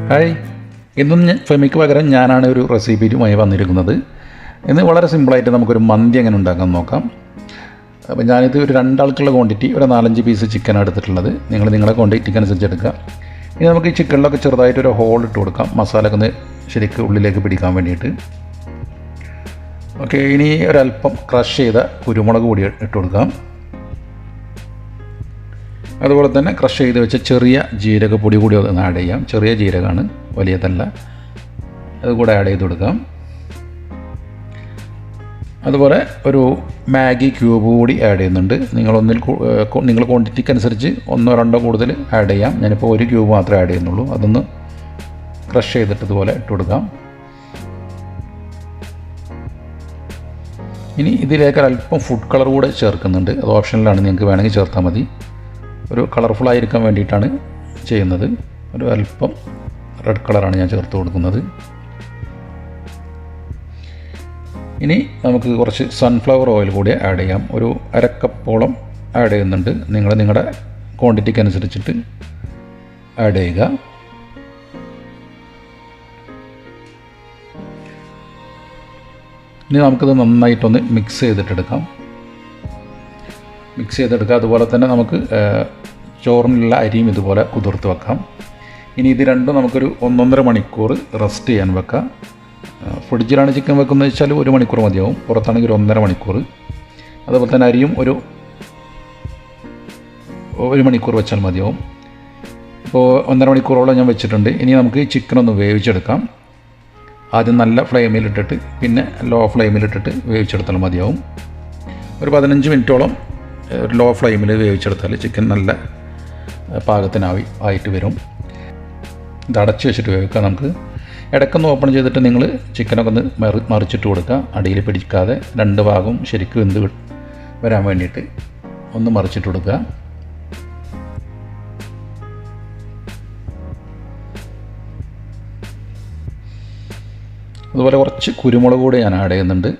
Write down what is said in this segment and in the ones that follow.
Hi, ഇന്നും ഫെമിക്ക് പകരം ഞാനാണ് ഒരു റെസിപ്പിയുമായി വന്നിരിക്കുന്നത്. ഇന്ന് വളരെ സിമ്പിളായിട്ട് നമുക്കൊരു മന്തി എങ്ങനെ ഉണ്ടാക്കാൻ നോക്കാം. അപ്പോൾ ഞാനിത് ഒരു 2 ആൾക്കുള്ള ക്വാണ്ടിറ്റി ഒരു 4-5 പീസ് ചിക്കനാണ് എടുത്തിട്ടുള്ളത്. നിങ്ങളുടെ ക്വാണ്ടിറ്റിക്ക് അനുസരിച്ച് എടുക്കുക. ഇനി നമുക്ക് ഈ ചിക്കനിലൊക്കെ ചെറുതായിട്ടൊരു ഹോൾ ഇട്ട് കൊടുക്കാം, മസാലയൊക്കെ ഒന്ന് ശരിക്കും ഉള്ളിലേക്ക് പിടിക്കാൻ വേണ്ടിയിട്ട്. ഓക്കെ, ഇനി ഒരല്പം ക്രഷ് ചെയ്ത കുരുമുളക് പൊടി ഇട്ട് കൊടുക്കാം. അതുപോലെ തന്നെ ക്രഷ് ചെയ്ത് വെച്ച ചെറിയ ജീരകപ്പൊടി കൂടി ഒന്ന് ആഡ് ചെയ്യാം. ചെറിയ ജീരകമാണ്, വലിയതല്ല. അതുകൂടെ ആഡ് ചെയ്ത് കൊടുക്കാം. അതുപോലെ ഒരു മാഗി ക്യൂബ് കൂടി ആഡ് ചെയ്യുന്നുണ്ട്. നിങ്ങൾ ക്വാണ്ടിറ്റിക്ക് അനുസരിച്ച് 1-2 കൂടുതൽ ആഡ് ചെയ്യാം. ഞാനിപ്പോൾ 1 ക്യൂബ് മാത്രമേ ആഡ് ചെയ്യുന്നുള്ളൂ. അതൊന്ന് ക്രഷ് ചെയ്തിട്ട് ഇതുപോലെ ഇട്ട് കൊടുക്കാം. ഇനി ഇതിലേക്ക് അല്പം ഫുഡ് കളർ കൂടെ ചേർക്കുന്നുണ്ട്. അത് ഓപ്ഷനിലാണ്, നിങ്ങൾക്ക് വേണമെങ്കിൽ ചേർത്താൽ മതി. ഒരു കളർഫുള്ളായിരിക്കാൻ വേണ്ടിയിട്ടാണ് ചെയ്യുന്നത്. ഒരു അല്പം റെഡ് കളറാണ് ഞാൻ ചേർത്ത് കൊടുക്കുന്നത്. ഇനി നമുക്ക് കുറച്ച് സൺഫ്ലവർ ഓയിൽ കൂടി ആഡ് ചെയ്യാം. ഒരു 1/2 കപ്പോളം ആഡ് ചെയ്യുന്നുണ്ട്. നിങ്ങളുടെ ക്വാണ്ടിറ്റിക്ക് അനുസരിച്ചിട്ട് ആഡ് ചെയ്യുക. ഇനി നമുക്കിത് നന്നായിട്ടൊന്ന് മിക്സ് ചെയ്തിട്ടെടുക്കാം. അതുപോലെ തന്നെ നമുക്ക് ചോറിനുള്ള അരിയും ഇതുപോലെ കുതിർത്ത് വെക്കാം. ഇനി ഇത് രണ്ടും നമുക്കൊരു 1-1.5 മണിക്കൂർ റെസ്റ്റ് ചെയ്യാൻ വെക്കാം. ഫ്രിഡ്ജിലാണ് ചിക്കൻ വെക്കുന്നത് വെച്ചാൽ 1 മണിക്കൂർ മതിയാവും. പുറത്താണെങ്കിൽ 1.5 മണിക്കൂർ. അതുപോലെ തന്നെ അരിയും ഒരു 1 മണിക്കൂർ വെച്ചാൽ മതിയാവും. ഇപ്പോൾ 1.5 മണിക്കൂറോളം ഞാൻ വെച്ചിട്ടുണ്ട്. ഇനി നമുക്ക് ഈ ചിക്കനൊന്ന് വേവിച്ചെടുക്കാം. ആദ്യം നല്ല ഫ്ലെയിമിലിട്ടിട്ട് പിന്നെ ലോ ഫ്ലെയിമിലിട്ടിട്ട് വേവിച്ചെടുത്താൽ മതിയാവും. ഒരു 15 മിനിറ്റോളം ഒരു ലോ ഫ്ലെയിമിൽ വേവിച്ചെടുത്താൽ ചിക്കൻ നല്ല പാകത്തിനായിട്ട് വരും. ഇത് അടച്ച് വെച്ചിട്ട് വേവിക്കുക. നമുക്ക് ഇടയ്ക്കൊന്ന് ഓപ്പൺ ചെയ്തിട്ട് നിങ്ങൾ ചിക്കനൊക്കെ ഒന്ന് മറിച്ചിട്ട് കൊടുക്കുക. അടിയിൽ പിടിക്കാതെ 2 ഭാഗവും ശരിക്കും വെന്ത് വരാൻ വേണ്ടിയിട്ട് ഒന്ന് മറിച്ചിട്ട് കൊടുക്കുക. അതുപോലെ കുറച്ച് കുരുമുളക് കൂടി ഞാൻ ആഡ് ചെയ്യുന്നുണ്ട്.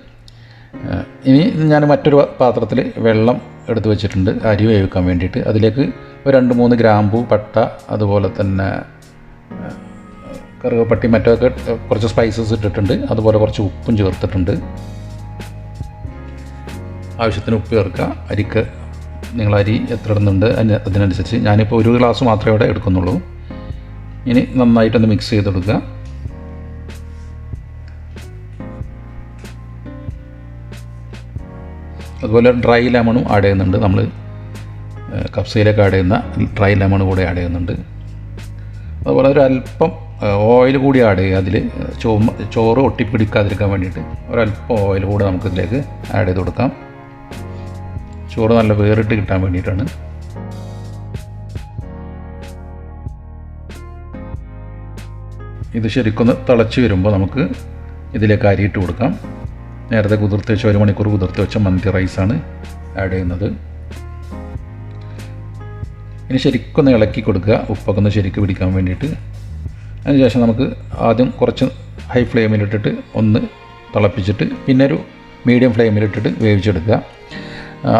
ഇനി ഞാൻ മറ്റൊരു പാത്രത്തിൽ വെള്ളം എടുത്ത് വെച്ചിട്ടുണ്ട് അരി വേവിക്കാൻ വേണ്ടിയിട്ട്. അതിലേക്ക് ഒരു 2-3 ഗ്രാമ്പൂ, പട്ട, അതുപോലെ തന്നെ കറുവപ്പട്ടി, മറ്റൊക്കെ കുറച്ച് സ്പൈസസ് ഇട്ടിട്ടുണ്ട്. അതുപോലെ കുറച്ച് ഉപ്പും ചേർത്തിട്ടുണ്ട്. ആവശ്യത്തിന് ഉപ്പ് ചേർക്കുക. അരിക്ക് നിങ്ങൾ അരി എത്ര ഇടുന്നുണ്ട് അതിനനുസരിച്ച്. ഞാനിപ്പോൾ 1 ഗ്ലാസ് മാത്രമേ ഇവിടെ എടുക്കുന്നുള്ളൂ. ഇനി നന്നായിട്ടൊന്ന് മിക്സ് ചെയ്ത് കൊടുക്കുക. അതുപോലെ ഡ്രൈ ലെമണും ആഡ് ചെയ്യുന്നുണ്ട്. നമ്മൾ കപ്സയിലേക്ക് ആഡ് ചെയ്യുന്ന ഡ്രൈ ലെമൺ കൂടെ ആഡ് ചെയ്യുന്നുണ്ട്. അതുപോലെ ഒരു അല്പം ഓയിൽ കൂടി ആഡ് ചെയ്യുക. അതിൽ ചോറ് ഒട്ടിപ്പിടിക്കാതിരിക്കാൻ വേണ്ടിയിട്ട് ഒരല്പം ഓയിൽ കൂടെ നമുക്കിതിലേക്ക് ആഡ് ചെയ്ത് കൊടുക്കാം. ചോറ് നല്ല വേറിട്ട് കിട്ടാൻ വേണ്ടിയിട്ടാണ്. ഇത് ശരിക്കൊന്ന് തിളച്ച് വരുമ്പോൾ നമുക്ക് ഇതിലേക്ക് അരിയിട്ട് കൊടുക്കാം. നേരത്തെ കുതിർത്ത് വെച്ച 1 മണിക്കൂർ കുതിർത്ത് വെച്ച മന്തി റൈസാണ് ആഡ് ചെയ്യുന്നത്. ഇനി ശരിക്കൊന്ന് ഇളക്കി കൊടുക്കുക, ഉപ്പൊക്കെ ഒന്ന് ശരിക്കും പിടിക്കാൻ വേണ്ടിയിട്ട്. അതിനുശേഷം നമുക്ക് ആദ്യം കുറച്ച് ഹൈ ഫ്ലെയിമിലിട്ടിട്ട് ഒന്ന് തിളപ്പിച്ചിട്ട് പിന്നെ ഒരു മീഡിയം ഫ്ലെയിമിലിട്ടിട്ട് വേവിച്ചെടുക്കുക.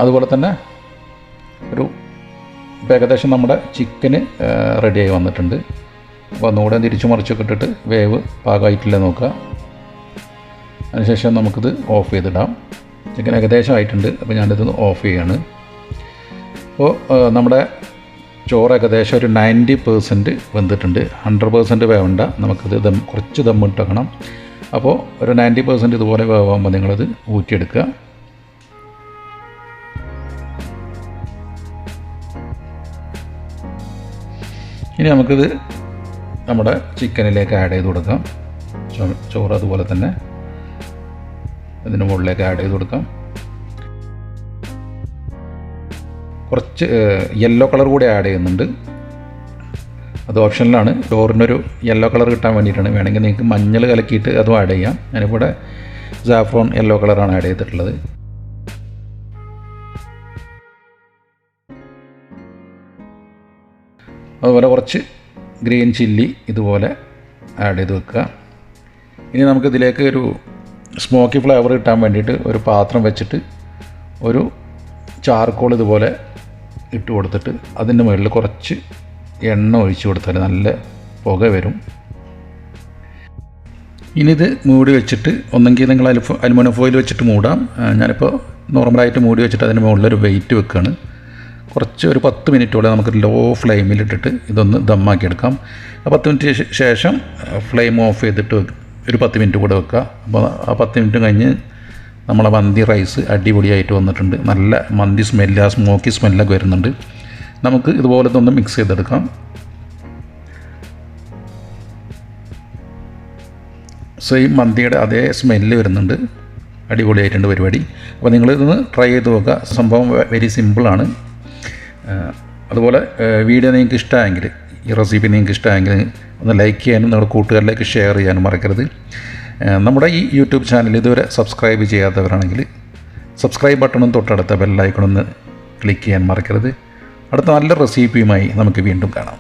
അതുപോലെ തന്നെ ഏകദേശം നമ്മുടെ ചിക്കന് റെഡിയായി വന്നിട്ടുണ്ട്. അപ്പോൾ ഒന്നുകൂടെ തിരിച്ചു മറിച്ചൊക്കെ ഇട്ടിട്ട് വേവ് പാകമായിട്ടില്ല നോക്കുക. അതിനുശേഷം നമുക്കിത് ഓഫ് ചെയ്തിടാം. ചിക്കൻ ഏകദേശം ആയിട്ടുണ്ട്. അപ്പോൾ ഞാനിത് ഓഫ് ചെയ്യാണ്. അപ്പോൾ നമ്മുടെ ചോറ് ഏകദേശം ഒരു 90% വെന്തിട്ടുണ്ട്. 100% വേവണ്ട. നമുക്കിത് കുറച്ച് ദമ്മിട്ട് വെക്കണം. അപ്പോൾ ഒരു 90% ഇതുപോലെ വേവാകുമ്പോൾ നിങ്ങളത് ഊറ്റിയെടുക്കുക. ഇനി നമുക്കിത് നമ്മുടെ ചിക്കനിലേക്ക് ആഡ് ചെയ്ത് കൊടുക്കാം. ചോറ് അതുപോലെ തന്നെ ഇതിന് മുകളിലേക്ക് ആഡ് ചെയ്ത് കൊടുക്കാം. കുറച്ച് യെല്ലോ കളർ കൂടി ആഡ് ചെയ്യുന്നുണ്ട്. അത് ഓപ്ഷനിലാണ്. ചോറിനൊരു യെല്ലോ കളർ കിട്ടാൻ വേണ്ടിയിട്ടാണ്. വേണമെങ്കിൽ നിങ്ങൾക്ക് മഞ്ഞൾ കലക്കിയിട്ട് അതും ആഡ് ചെയ്യാം. ഞാനിപ്പോൾ ഇവിടെ സാഫ്രോൺ യെല്ലോ കളറാണ് ആഡ് ചെയ്തിട്ടുള്ളത്. അതുപോലെ കുറച്ച് ഗ്രീൻ ചില്ലി ഇതുപോലെ ആഡ് ചെയ്ത് വെക്കുക. ഇനി നമുക്കിതിലേക്ക് ഒരു സ്മോക്കി ഫ്ലേവർ കിട്ടാൻ വേണ്ടിയിട്ട് ഒരു പാത്രം വെച്ചിട്ട് ഒരു ചാർക്കോൾ ഇതുപോലെ ഇട്ട് കൊടുത്തിട്ട് അതിൻ്റെ മുകളിൽ കുറച്ച് എണ്ണ ഒഴിച്ച് കൊടുത്താൽ നല്ല പുക വരും. ഇനി ഇത് മൂടി വെച്ചിട്ട് ഒന്നെങ്കിൽ നിങ്ങൾ അലുമിനിയം ഫോയിൽ വെച്ചിട്ട് മൂടാം. ഞാനിപ്പോൾ നോർമലായിട്ട് മൂടി വെച്ചിട്ട് അതിന് മുകളിലൊരു വെയിറ്റ് വെക്കുകയാണ്. കുറച്ച് ഒരു 10 മിനിറ്റോടെ നമുക്ക് ലോ ഫ്ലെയിമിലിട്ടിട്ട് ഇതൊന്ന് ദമ്മാക്കി എടുക്കാം. 10 മിനിറ്റ് ശേഷം ഫ്ലെയിം ഓഫ് ചെയ്തിട്ട് ഒരു 10 മിനിറ്റ് കൂടെ വെക്കുക. അപ്പോൾ ആ 10 മിനിറ്റ് കഴിഞ്ഞ് നമ്മളെ മന്തി റൈസ് അടിപൊളിയായിട്ട് വന്നിട്ടുണ്ട്. നല്ല മന്തി സ്മെല്ല്, ആ സ്മോക്കി സ്മെല്ലൊക്കെ വരുന്നുണ്ട്. നമുക്ക് ഇതുപോലത്തെ ഒന്ന് മിക്സ് ചെയ്തെടുക്കാം. സെയിം മന്തിയുടെ അതേ സ്മെല്ല് വരുന്നുണ്ട്. അടിപൊളിയായിട്ടുണ്ട് പരിപാടി. അപ്പോൾ നിങ്ങളിതൊന്ന് ട്രൈ ചെയ്ത് നോക്കുക. സംഭവം വെരി സിമ്പിളാണ്. അതുപോലെ വീഡിയോ നിങ്ങൾക്ക് ഇഷ്ടമായെങ്കിൽ, ഈ റെസിപ്പി നിങ്ങൾക്ക് ഇഷ്ടമായെങ്കിൽ ഒന്ന് ലൈക്ക് ചെയ്യാനും നിങ്ങളുടെ കൂട്ടുകാരിലേക്ക് ഷെയർ ചെയ്യാനും മറക്കരുത്. നമ്മുടെ ഈ യൂട്യൂബ് ചാനൽ ഇതുവരെ സബ്സ്ക്രൈബ് ചെയ്യാത്തവരാണെങ്കിൽ സബ്സ്ക്രൈബ് ബട്ടണും തൊട്ടടുത്ത ബെല്ലൈക്കണൊന്ന് ക്ലിക്ക് ചെയ്യാൻ മറക്കരുത്. അടുത്ത നല്ല റെസിപ്പിയുമായി നമുക്ക് വീണ്ടും കാണാം.